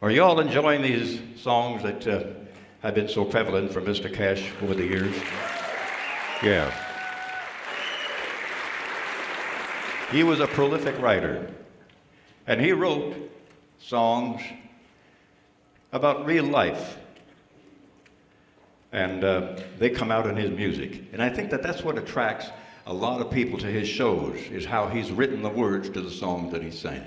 Are you all enjoying these songs that have been so prevalent for Mr. Cash over the years? Yeah. He was a prolific writer, and he wrote songs about real life, and they come out in his music. And I think that that's what attracts a lot of people to his shows, is how he's written the words to the songs that he sang.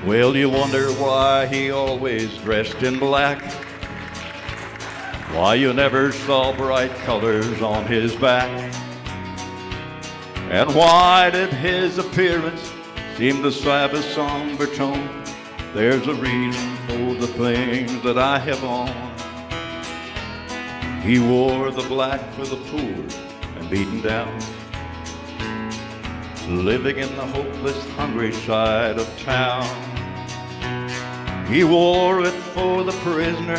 Well, you wonder why he always dressed in black, why you never saw bright colors on his back, and why did his appearance seem to have a somber tone? There's a reason for the things that I have on. He wore the black for the poor and beaten down, living in the hopeless, hungry side of town. He wore it for the prisoner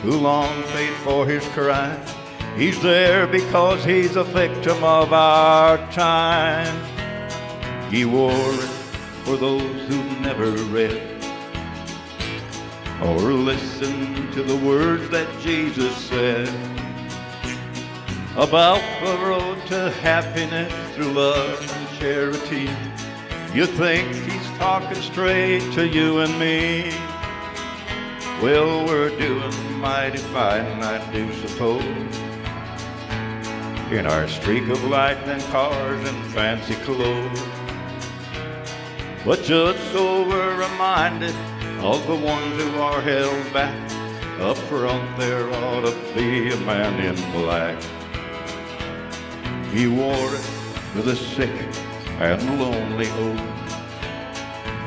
who long paid for his crime. He's there because he's a victim of our time. He wore it for those who never read or listened to the words that Jesus said about the road to happiness through love and charity. You think he's talking straight to you and me? Well, we're doing mighty fine, I do suppose, in our streak of lightning cars and fancy clothes. But just so we're reminded of the ones who are held back, up front there ought to be a man in black. He wore it for the sick and lonely old,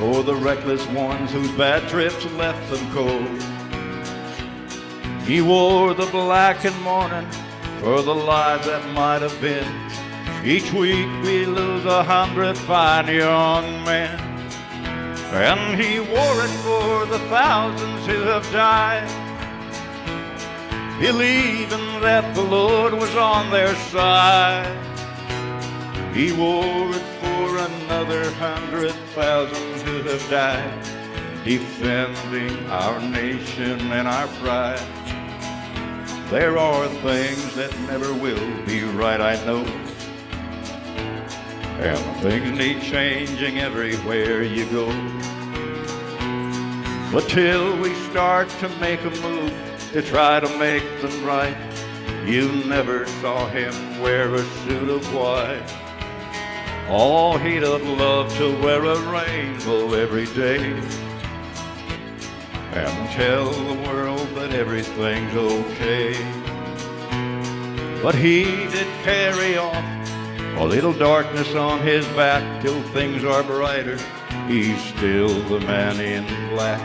for the reckless ones whose bad trips left them cold. He wore the black in mourning for the lives that might have been. Each week we lose 100 fine young men. And he wore it for the thousands who have died, believing that the Lord was on their side. He wore it for another 100,000 who have died, defending our nation and our pride. There are things that never will be right, I know, and things need changing everywhere you go. But till we start to make a move to try to make them right, you never saw him wear a suit of white. Oh, he'd have loved to wear a rainbow every day and tell the world that everything's okay. But he did carry on a little darkness on his back till things are brighter. He's still the man in black.